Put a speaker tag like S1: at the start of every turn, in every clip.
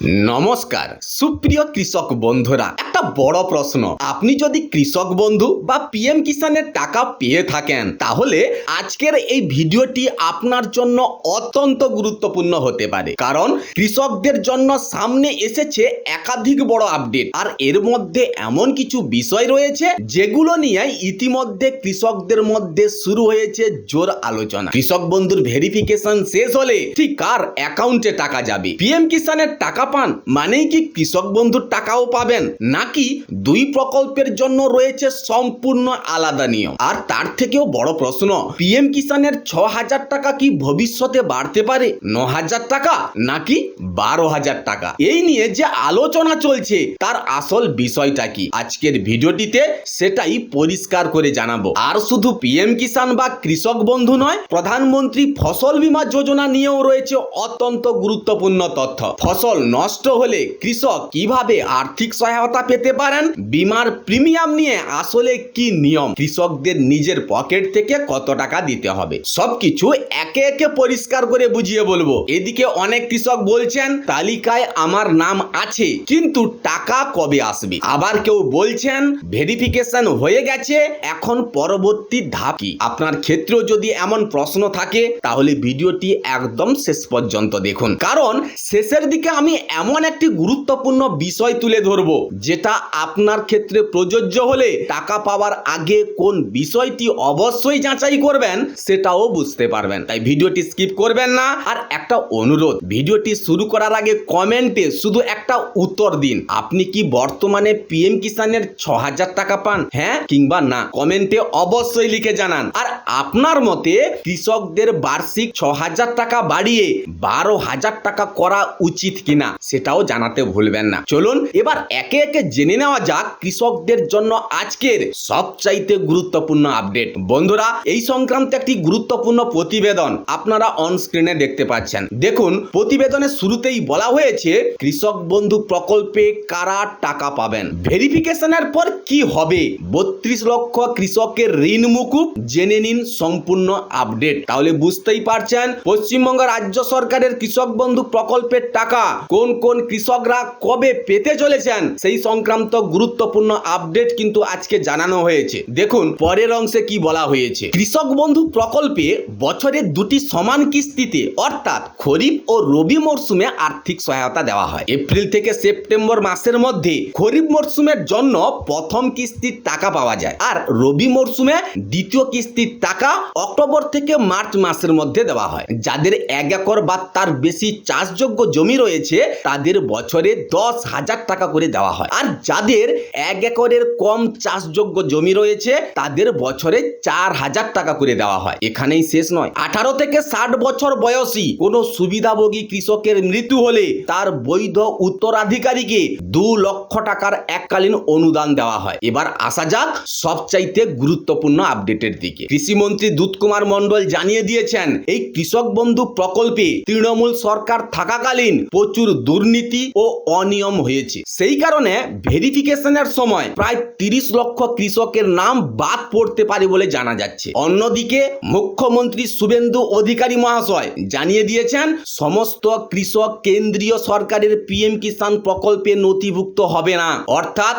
S1: নমস্কার সুপ্রিয় কৃষক বন্ধুরা, একটা বড় প্রশ্ন। আপনি যদি কৃষক বন্ধু বা পিএম কিষানের টাকা পেয়ে থাকেন, তাহলে আজকের এই ভিডিওটি আপনার জন্য অত্যন্ত গুরুত্বপূর্ণ হতে পারে। কারণ কৃষকদের জন্য সামনে এসেছে একাধিক বড় আপডেট, আর এর মধ্যে এমন কিছু বিষয় রয়েছে যেগুলো নিয়ে ইতিমধ্যে কৃষকদের মধ্যে শুরু হয়েছে জোর আলোচনা। কৃষক বন্ধুর ভেরিফিকেশন শেষ হলে ঠিক কার অ্যাকাউন্টে টাকা যাবে, পিএম কিষানের টাকা পান মানেই কি কৃষক বন্ধুর টাকাও পাবেন, নাকি দুই প্রকল্পের জন্য রয়েছে সম্পূর্ণ আলাদা নিয়ম? আর তার থেকেও বড় প্রশ্ন, পিএম কিষানের ৬,০০০ টাকা কি ভবিষ্যতে বাড়তে পারে ৯,০০০ টাকা নাকি ১২,০০০ টাকা? এই নিয়ে যে আলোচনা চলছে তার আসল বিষয়টা কি, আজকের ভিডিওটিতে সেটাই পরিষ্কার করে জানাবো। আর শুধু পিএম কিষান বা কৃষক বন্ধু নয়, প্রধানমন্ত্রী ফসল বীমা যোজনা নিয়েও রয়েছে অত্যন্ত গুরুত্বপূর্ণ তথ্য। ফসল নষ্ট হলে কৃষক কিভাবে আর্থিক সহায়তা পেতে পারেন, বীমার প্রিমিয়াম নিয়ে আসলে কি নিয়ম, কৃষকদের নিজের পকেট থেকে কত টাকা দিতে হবে, সবকিছু একে একে পরিষ্কার করে বুঝিয়ে বলবো। এদিকে অনেক কৃষক বলছেন তালিকায় আমার নাম আছে কিন্তু টাকা কবে আসবে, আবার কেউ বলছেন ভেরিফিকেশন হয়ে গেছে, এখন পরবর্তী ধাপ কি? আপনার ক্ষেত্রেও যদি এমন প্রশ্ন থাকে তাহলে ভিডিওটি একদম শেষ পর্যন্ত দেখুন, কারণ শেষের দিকে আমি এমন একটি গুরুত্বপূর্ণ বিষয় তুলে ধরবো যেটা আপনার ক্ষেত্রে প্রযোজ্য হলে টাকা পাওয়ার আগে কোন বিষয়টি অবশ্যই যাচাই করবেন সেটাও বুঝতে পারবেন। তাই ভিডিওটি স্কিপ করবেন না। আর একটা অনুরোধ, ভিডিওটি শুরু করার আগে কমেন্টে শুধু একটা উত্তর দিন, আপনি কি বর্তমানে পিএম কিষানের ৬,০০০ টাকা পান, হ্যাঁ কিংবা না? কমেন্টে অবশ্যই লিখে জানান। আর আপনার মতে কৃষকদের বার্ষিক ৬,০০০ টাকা বাড়িয়ে ১২,০০০ টাকা করা উচিত কিনা সেটাও জানাতে ভুলবেন না। চলুন এবার একে একে জেনে নেওয়া যাক কৃষকদের জন্য আজকের সবচাইতে গুরুত্বপূর্ণ আপডেট। বন্ধুরা, এই সংক্রান্ত একটি গুরুত্বপূর্ণ প্রতিবেদন আপনারা অন স্ক্রিনে দেখতে পাচ্ছেন। দেখুন, প্রতিবেদনের শুরুতেই বলা হয়েছে কৃষক বন্ধু প্রকল্পে কারা টাকা পাবেন, ভেরিফিকেশনের পর কি হবে, ৩২ লক্ষ কৃষকের ঋণ মুকুব, জেনে নিন সম্পূর্ণ আপডেট। তাহলে বুঝতেই পারছেন পশ্চিমবঙ্গ রাজ্য সরকারের কৃষক বন্ধু প্রকল্পের টাকা কোন কোন কৃষকরা কবে পেতে চলেছেন সেই সংক্রান্ত গুরুত্বপূর্ণ আপডেট কিন্তু আজকে জানানো হয়েছে। দেখুন পরের অংশে কি বলা হয়েছে। কৃষক বন্ধু প্রকল্পে বছরে দুটি সমান কিস্তিতে অর্থাৎ খরিফ ও রবি মরশুমে আর্থিক সহায়তা দেওয়া হয়। এপ্রিল থেকে সেপ্টেম্বর মাসের মধ্যে খরিফ মরশুমের জন্য প্রথম কিস্তির টাকা পাওয়া যায়, আর রবি মরশুমে দ্বিতীয় কিস্তির টাকা অক্টোবর থেকে মার্চ মাসের মধ্যে দেওয়া হয়। যাদের ১ একর বা তার বেশি চাষযোগ্য জমি রয়েছে তাদের বছরে ১০,০০০ টাকা করে দেওয়া হয়, আর যাদের ১ একরের কম চাষযোগ্য জমি রয়েছে তাদের বছরে ৪,০০০ টাকা করে দেওয়া হয়। এখানেই শেষ নয়, ১৮ থেকে ৬০ বছর বয়সী কোনো সুবিধাভোগী কৃষকের মৃত্যু হলে তার বৈধ উত্তরাধিকারীকে ২ লক্ষ টাকার এককালীন অনুদান দেওয়া হয়। এবার আসা যাক সবচাইতে গুরুত্বপূর্ণ আপডেটের দিকে। কৃষিমন্ত্রী দুধকুমার মণ্ডল জানিয়ে দিয়েছেন এই কৃষক বন্ধু প্রকল্পে তৃণমূল সরকার থাকাকালীন প্রচুর দুর্নীতি ও অনিয়ম হয়েছে, সেই কারণে ভেরিফিকেশনের সময় প্রায় ৩০ লক্ষ কৃষকের নাম বাদ পড়তে পারে বলে জানা যাচ্ছে। অন্যদিকে মুখ্যমন্ত্রী শুভেন্দু অধিকারী মহাশয় জানিয়ে দিয়েছেন সমস্ত কৃষক কেন্দ্রীয় সরকারের পিএম কিষাণ প্রকল্পে নথিভুক্ত হবে না, অর্থাৎ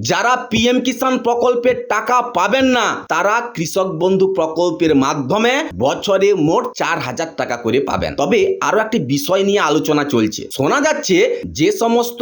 S1: যারা পিএম কিষাণ প্রকল্পের টাকা পাবেন না তারা কৃষক বন্ধু প্রকল্পের মাধ্যমে বছরে মোট ৪,০০০ টাকা করে পাবেন। তবে আরো একটি বিষয় নিয়ে আলোচনা চলছে। শোনা যাচ্ছে যে সমস্ত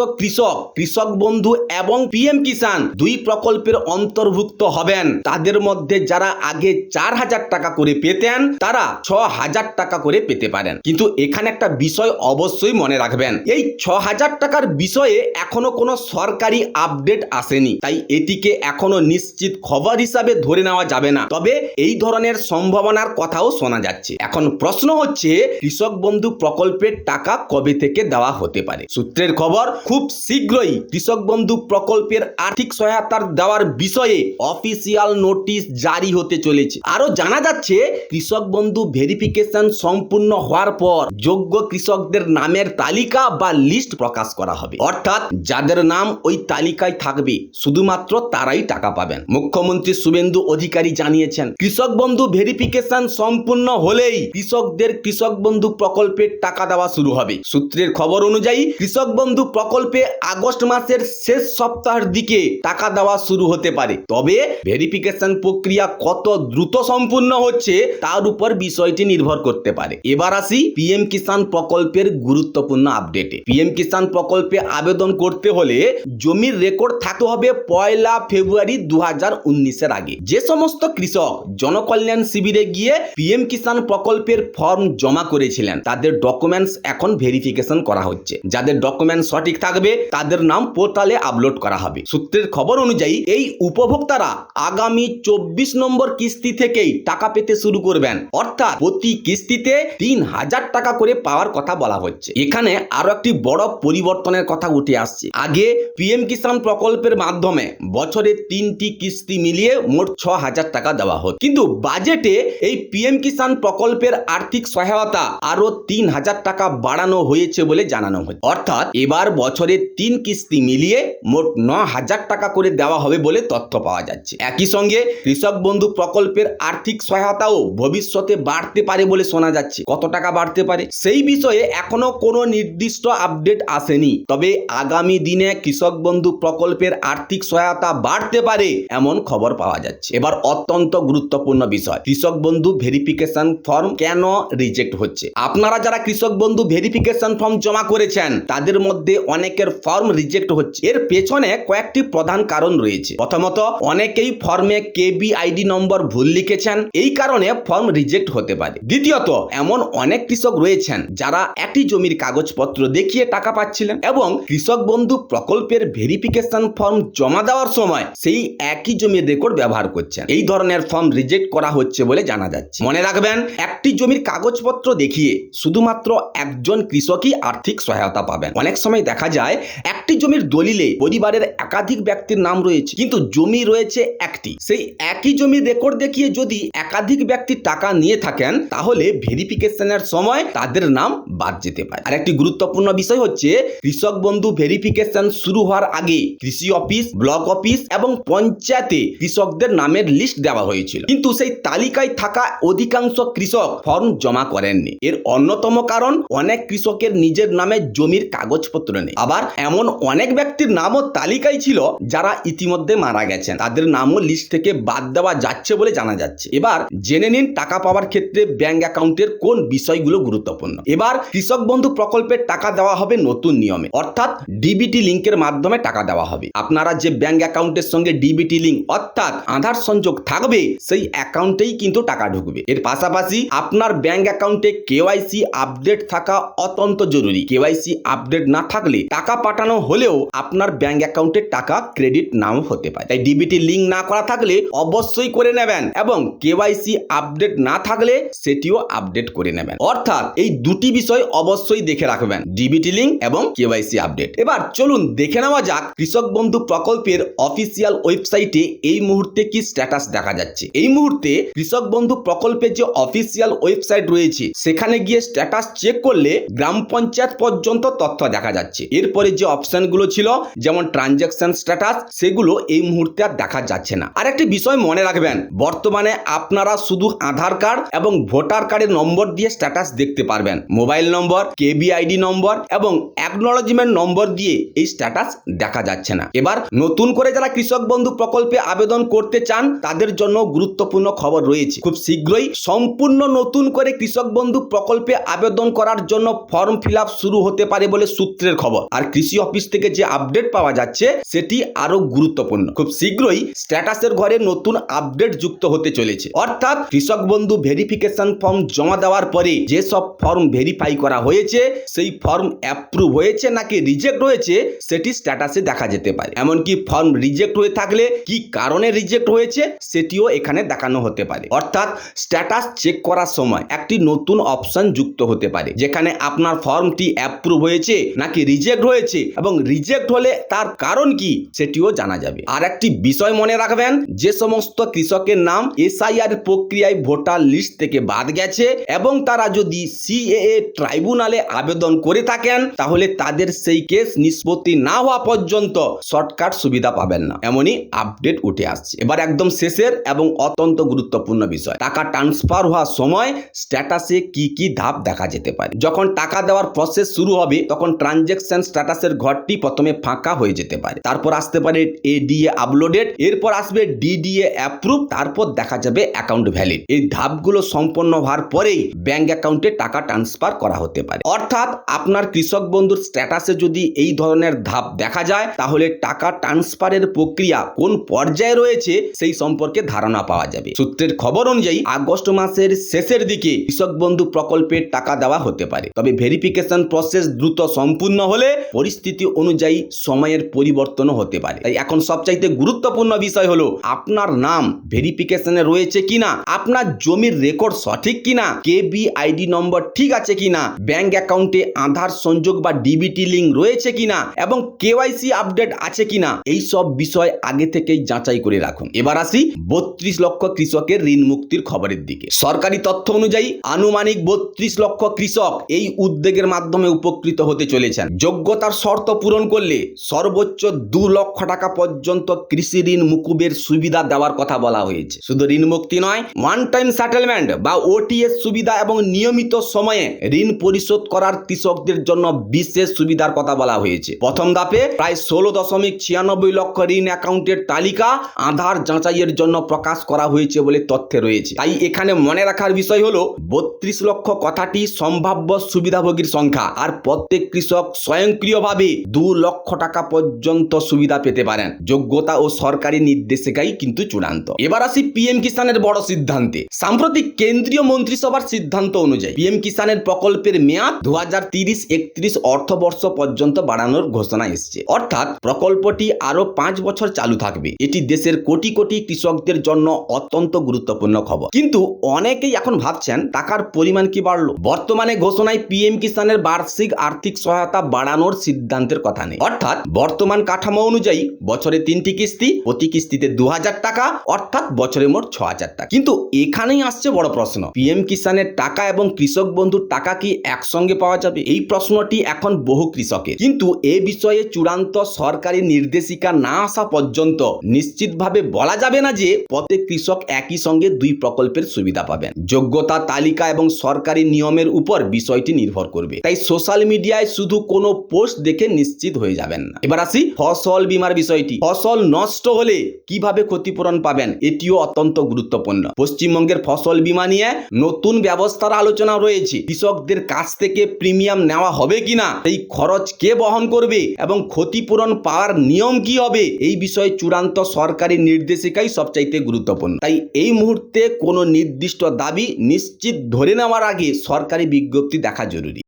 S1: কৃষক বন্ধু এবং পিএম কিষাণ দুই প্রকল্পের অন্তর্ভুক্ত হবেন তাদের মধ্যে যারা আগে ৪,০০০ টাকা করে পেতেন তারা ৬,০০০ টাকা করে পেতে পারেন। কিন্তু এখানে একটা বিষয় অবশ্যই মনে রাখবেন, এই ৬,০০০ টাকার বিষয়ে এখনো কোনো সরকারি আপডেট আসেনি, তাই এটিকে এখনো নিশ্চিত খবর হিসাবে ধরে নেওয়া যাবে না। তবে এই ধরনের সম্ভাবনার কথাও শোনা যাচ্ছে। এখন প্রশ্ন হচ্ছে কৃষক বন্ধু প্রকল্পের টাকা কবে থেকে দেওয়া হতে পারে। সূত্রের খবর, খুব শীঘ্রই কৃষক বন্ধু প্রকল্পের আর্থিক সহায়তার দেওয়ার বিষয়ে অফিসিয়াল নোটিশ জারি হতে চলেছে। আরো জানা যাচ্ছে কৃষক বন্ধু ভেরিফিকেশন সম্পূর্ণ হওয়ার পর যোগ্য কৃষকদের নামের তালিকা বা লিস্ট প্রকাশ করা হবে, অর্থাৎ যাদের নাম ওই তালিকায় থাকবে শুধুমাত্র তারাই টাকা পাবেন। মুখ্যমন্ত্রী শুভেন্দু অধিকারী জানিয়েছেন কৃষক বন্ধু ভেরিফিকেশন সম্পূর্ণ হলেই কৃষকদের কৃষক বন্ধু প্রকল্পের টাকা দেওয়া শুরু হবে। সূত্রের খবর অনুযায়ী অনুযায়ী কৃষক বন্ধু প্রকল্পে আগস্ট মাসের শেষ সপ্তাহের দিকে টাকা দেওয়া শুরু হতে পারে। তবে ভেরিফিকেশন প্রক্রিয়া কত দ্রুত সম্পূর্ণ হচ্ছে তার উপর বিষয়টি নির্ভর করতে পারে। এবার আসি পিএম কিষাণ প্রকল্পের গুরুত্বপূর্ণ আপডেটে। পিএম কিষাণ প্রকল্পে আবেদন করতে হলে জমির রেকর্ড থাকতে হবে 1 ফেব্রুয়ারি 2019-এর আগে। যে সমস্ত কৃষক জনকল্যাণ শিবিরে গিয়ে পিএম কিষাণ প্রকল্পের ফর্ম জমা করেছিলেন তাদের ডকুমেন্টস এখন ভেরিফিকেশন করা হচ্ছে। যাদের ডকুমেন্ট সঠিক থাকবে তাদের নাম পোর্টালে আপলোড করা হবে। সূত্রের খবর অনুযায়ী এই উপভোক্তারা আগামী 24 নম্বর কিস্তি থেকেই টাকা পেতে শুরু করবেন, অর্থাৎ প্রতি কিস্তিতে 3000 টাকা করে পাওয়ার কথা বলা হচ্ছে। এখানে আরো একটি বড় পরিবর্তনের কথা উঠে আসছে। আগে পিএম কিষাণ প্রকল্পের মাধ্যমে বছরে 3টি কিস্তি মিলিয়ে মোট 6000 টাকা দেওয়া হতো, কিন্তু বাজেটে এই পিএম কিষাণ প্রকল্পের আর্থিক সহায়তা আরো 3000 টাকা বাড়ানো হয়েছে বলে জানানো হয়েছে। অর্থাৎ এবার বছরে 3 কিস্তি মিলিয়ে মোট 9000 টাকা করে দেওয়া হবে বলে তথ্য পাওয়া যাচ্ছে। একই সঙ্গে কৃষক বন্ধু প্রকল্পের আর্থিক সহায়তাও ভবিষ্যতে বাড়তে পারে বলে শোনা যাচ্ছে। কত টাকা বাড়তে পারে সেই বিষয়ে এখনো কোনো নির্দিষ্ট আপডেট আসেনি, তবে আগামী দিনে কৃষক বন্ধু প্রকল্পের আর্থিক সহায়তা বাড়তে পারে এমন খবর পাওয়া যাচ্ছে। এবার অত্যন্ত গুরুত্বপূর্ণ বিষয়, কৃষক বন্ধু ভেরিফিকেশন ফর্ম কেন রিজেক্ট হচ্ছে। আপনারা যারা কৃষক বন্ধু ভেরিফিকেশন ফর্ম জমা করেছেন তাদের মধ্যে অনেকের ফর্ম রিজেক্ট হচ্ছে। এর পেছনে কয়েকটি প্রধান কারণ রয়েছে। প্রথমত, অনেকেই ফর্মে কেবিআইডি নম্বর ভুল লিখেছেন, এই কারণে ফর্ম রিজেক্ট হতে পারে। দ্বিতীয়ত, এমন অনেক কৃষক রয়েছেন যারা একটি জমির কাগজপত্র দেখিয়ে টাকা পাচ্ছিলেন এবং কৃষক বন্ধু প্রকল্পের ভেরিফিকেশন ফর্ম জমা দেওয়ার সময় সেই একই জমির রেকর্ড ব্যবহার করছেন। এই ধরনের ফর্ম রিজেক্ট করা হচ্ছে বলে জানা যাচ্ছে। মনে রাখবেন, একটি জমির কাগজপত্র দেখিয়ে শুধুমাত্র একজন কৃষকই আর্থিক সহায়তা পাবেন। অনেক সময় দেখা যায় একটি জমির দলিলে পরিবারের একাধিক ব্যক্তির নাম রয়েছে, কিন্তু জমি রয়েছে একটি। সেই একই জমির রেকর্ড দেখিয়ে যদি একাধিক ব্যক্তি টাকা নিয়ে থাকেন তাহলে ভেরিফিকেশনের সময় তাদের নাম বাদ যেতে পারে। আর একটি গুরুত্বপূর্ণ বিষয় হচ্ছে, কৃষক বন্ধু ভেরিফিকেশন শুরু হওয়ার আগে কৃষি অফিস, ব্লক অফিস এবং পঞ্চায়েতে কৃষকদের নামের লিস্ট দেওয়া হয়েছিল, কিন্তু সেই তালিকায় থাকা অধিকাংশ কৃষক ফর্ম জমা করেননি। এর অন্যতম কারণ, অনেক কৃষকের নিজের নামে জমির কাগজপত্র নেই। আবার এমন অনেক ব্যক্তির নামও তালিকায় ছিল যারা ইতিমধ্যে মারা গেছেন, তাদের নামও লিস্ট থেকে বাদ দেওয়া যাচ্ছে বলে জানা যাচ্ছে। এবার জেনে নিন টাকা পাওয়ার ক্ষেত্রে ব্যাংক অ্যাকাউন্টের কোন বিষয়গুলো গুরুত্বপূর্ণ। এবার কৃষক বন্ধু প্রকল্পের টাকা দেওয়া হবে নতুন নিয়মে, অর্থাৎ ডিবিটি লিঙ্কের মাধ্যমে টাকা দেওয়া হবে। আপনারা যে ব্যাংক অ্যাকাউন্টের সঙ্গে ডিবিটি লিঙ্ক অর্থাৎ আধার সংযোগ থাকবে সেই অ্যাকাউন্টেই কিন্তু টাকা ঢুকবে। এর পাশাপাশি আপনার ব্যাংক অ্যাকাউন্টে কেওয়াইসি আপডেট থাকা অত্যন্ত জরুরি। কেওয়াইসি আপডেট না থাকলে টাকা পাঠানো হলেও আপনার ব্যাংক অ্যাকাউন্টে টাকা ক্রেডিট নাও হতে পারে। তাই ডিবিটি লিঙ্ক না করা থাকলে অবশ্যই করে নেবেন এবং কেওয়াইসি আপডেট না থাকলে সেটিও আপডেট করে নেবেন। অর্থাৎ এই দুটি বিষয় অবশ্যই দেখে রাখবেন, ডিবিটি লিঙ্ক এবং কেওয়াইসি আপডেট। এবার চলুন দেখে নেওয়া যাক কৃষক বন্ধু প্রকল্পের অফিসিয়াল ওয়েবসাইটে এই মুহূর্তে কি স্ট্যাটাস দেখা যাচ্ছে। এই মুহূর্তে কৃষক বন্ধু প্রকল্পের যে অফিসিয়াল ওয়েবসাইট রয়েছে সেখানে গিয়ে স্ট্যাটাস চেক করলে গ্রাম পঞ্চায়েত পর্যন্ত তথ্য দেখা যাচ্ছে। এরপরে যে অপশনগুলো ছিল যেমন ট্রানজ্যাকশন স্ট্যাটাস, সেগুলো এই মুহূর্তে আর দেখা যাচ্ছে না। আর একটি বিষয় মনে রাখবেন, বর্তমানে আপনারা শুধু আধার কার্ড এবং ভোটার কার্ডের নম্বর দিয়ে স্ট্যাটাস দেখতে পারবেন। মোবাইল নম্বর, কেবিআইডি নম্বর এবং অ্যাকনোলেজমেন্ট নম্বর দিয়ে এই স্ট্যাটাস দেখা যাচ্ছে না। এবার নতুন করে যারা কৃষক বন্ধু প্রকল্পে আবেদন করতে চান তাদের জন্য গুরুত্বপূর্ণ খবর রয়েছে। খুব শীঘ্রই সম্পূর্ণ নতুন করে কৃষক বন্ধু প্রকল্পে আবেদন করার জন্য ফর্ম ফিল আপ শুরু হতে পারে বলে সূত্রের খবর। আর কৃষি অফিস থেকে যে আপডেট পাওয়া যাচ্ছে সেটি আরো গুরুত্বপূর্ণ। খুব শীঘ্রই স্ট্যাটাসের ঘরে নতুন আপডেট যুক্ত হতে চলেছে। অর্থাৎ কৃষক বন্ধু ভেরিফিকেশন ফর্ম জমা দেওয়ার পরে যে সব ফর্ম ভেরিফাই করা হয়েছে সেই ফর্ম অ্যাপ্রুভ হয়েছে নাকি রিজেক্ট হয়েছে সেটি স্ট্যাটাসে দেখা যেতে পারে। এমনকি ফর্ম রিজেক্ট হয়ে থাকলে কি কারণে রিজেক্ট হয়েছে সেটিও এখানে দেখানো হতে পারে। অর্থাৎ স্ট্যাটাস চেক করার সময় একটি নতুন অপশন যুক্ত হতে পারে যেখানে আপনার ফর্মটি অ্যাপ্রুভ হয়েছে নাকি রিজেক্ট হয়েছে এবং রিজেক্ট হলে তার কারণ কি সেটিও জানা যাবে। আর একটি বিষয় মনে রাখবেন, যে সমস্ত কৃষকের নাম এসআইআর প্রক্রিয়ায় ভোটার লিস্ট থেকে বাদ গেছে এবং তারা যদি সিএএ ট্রাইব্যুনালে আবেদন করে থাকেন তাহলে তাদের সেই কেস নিষ্পত্তি না হওয়া পর্যন্ত শর্টকাট সুবিধা পাবেন না, এমনই আপডেট উঠে আসছে। এবার একদম শেষের এবং অত্যন্ত গুরুত্বপূর্ণ বিষয়, টাকা ট্রান্সফার হওয়ার সময় স্ট্যাটাসে কি কি ধাপ দেখা যেতে পারে। যখন টাকা দেওয়ার প্রসেস শুরু হবে তখন ট্রানজ্যাকশন স্ট্যাটাসের ঘরটি প্রথমে ফাঁকা হয়ে যেতে পারে, তারপর আসতে পারে এডিএ আপলোডেড, এরপর আসবে ডিডিএ অ্যাপ্রুভ, তারপর দেখা যাবে অ্যাকাউন্ট ভ্যালিড। এই ধাপগুলো সম্পন্ন হওয়ার পরেই ব্যাংক অ্যাকাউন্টে টাকা ট্রান্সফার করা হতে পারে। অর্থাৎ আপনার কৃষক বন্ধুর স্ট্যাটাসে যদি এই ধরনের ধাপ দেখা যায় তাহলে টাকা ট্রান্সফারের প্রক্রিয়া কোন পর্যায়ে রয়েছে সেই সম্পর্কে ধারণা পাওয়া যাবে। সূত্রের খবর অনুযায়ী আগস্ট মাসের শেষের দিকে কৃষক বন্ধু প্রকল্পের টাকা দেওয়া হতে পারে, তবে ভেরিফিকেশন প্রসেস দ্রুত সম্পূর্ণ হলে পরিস্থিতি অনুযায়ী সময়ের পরিবর্তনও হতে পারে। তাই এখন সবচাইতে গুরুত্বপূর্ণ বিষয় হলো আপনার নাম ভেরিফিকেশনে রয়েছে কিনা, আপনার জমির রেকর্ড সঠিক কিনা, কেবিআইডি নম্বর ঠিক আছে কিনা, ব্যাংক অ্যাকাউন্টে আধার সংযোগ বা ডিবিটি লিঙ্ক রয়েছে কিনা এবং কেওয়াইসি আপডেট আছে কিনা, এই সব বিষয় আগে থেকেই যাচাই করে রাখুন। এবার আসি 32 লক্ষ কৃষকের ঋণ মুক্তির খবরের দিকে। সরকারি তথ্য অনুযায়ী আনুমানিক 32 লক্ষ কৃষক এই উদ্যোগের মাধ্যমে উপকৃত হতে চলেছেন। যোগ্যতার শর্ত পূরণ করলে সর্বোচ্চ 2 লক্ষ টাকা পর্যন্ত কৃষি ঋণ মুকুবের সুবিধা দেওয়ার কথা বলা হয়েছে। শুধু ঋণ মুক্তি নয়, ওয়ান টাইম সেটেলমেন্ট বা ওটিএস সুবিধা এবং নিয়মিত সময়ে ঋণ পরিশোধ করার কৃষকদের জন্য বিশেষ সুবিধার কথা বলা হয়েছে। প্রথম ধাপে প্রায় 16.96 লক্ষ ঋণ অ্যাকাউন্টের তালিকা আধার যাচাইয়ের জন্য প্রকাশ করা হয়েছে বলে তথ্যে রয়েছে। তাই এখানে মনে রাখার বিষয় হলো 32 লক্ষ কথাটি সম্ভাব্য সুবিধাভোগীর সংখ্যা, আর প্রত্যেক কৃষক স্বয়ংক্রিয়ভাবে 2 লক্ষ টাকা পর্যন্ত সুবিধা পেতে পারেন। যোগ্যতা ও সরকারি নির্দেশিকাই কিন্তু চূড়ান্ত। এবার আসি পিএম কিষানের বড় সিদ্ধান্তে। সাম্প্রতিক কেন্দ্রীয় মন্ত্রিসভার সিদ্ধান্ত অনুযায়ী পিএম কিষানের প্রকল্পের মেয়াদ 2030-31 অর্থবর্ষ পর্যন্ত বাড়ানোর ঘোষণা এসেছে। অর্থাৎ প্রকল্পটি আরো 5 বছর চালু থাকবে। এটি দেশের কোটি কোটি কৃষকদের জন্য অত্যন্ত গুরুত্বপূর্ণ খবর। কিন্তু অনেকেই এখন ভাবছেন টাকার পরিমাণ কি বাড়লো? বর্তমানে ঘোষণায় পিএম কিষানের বার্ষিক আর্থিক সহায়তা বাড়ানোর সিদ্ধান্তের কথা নেই। অর্থাৎ বর্তমান কাঠামো অনুযায়ী বছরে 3টি কিস্তি, প্রতি কিস্তিতে 2000 টাকা, অর্থাৎ বছরে মোট 6000 টাকা। কিন্তু এখানেই আসছে বড় প্রশ্ন, পিএম কিষানের টাকা এবং কৃষক বন্ধুর টাকা কি একসঙ্গে পাওয়া যাবে? এই প্রশ্নটি এখন বহু কৃষকের, কিন্তু এ বিষয়ে চূড়ান্ত সরকারি নির্দেশিকা না আসা পর্যন্ত নিশ্চিতভাবে বলা যাবে না যে প্রত্যেক কৃষক একই সঙ্গে 2 প্রকল্পের সুবিধা পাবেন। যোগ্যতা তালিকা এবং সরকারি নিয়মের উপর বিষয়টি নির্ভর করবে। তাই সোশ্যাল মিডিয়ায় শুধু কোনো পোস্ট দেখে নিশ্চিত হয়ে যাবেন না। এবার আসি ফসল বীমার বিষয়টি। ফসল নষ্ট হলে কিভাবে ক্ষতিপূরণ পাবেন, এটিও অত্যন্ত গুরুত্বপূর্ণ। পশ্চিমবঙ্গের ফসল বীমা নিয়ে নতুন ব্যবস্থার আলোচনা রয়েছে। কৃষকদের কাছ থেকে প্রিমিয়াম নেওয়া হবে কিনা, এই খরচ কে বহন করবে এবং ক্ষতিপূরণ পাওয়ার নিয়ম কি হবে, এই বিষয়ে চূড়ান্ত সরকারি নির্দেশিকাই সবচাইতে গুরুত্বপূর্ণ। তাই এই মুহূর্তে কোনো নির্দিষ্ট দাবি নিশ্চিত ধরে নেওয়ার আগে সরকারি বিজ্ঞপ্তি দেখা জরুরি।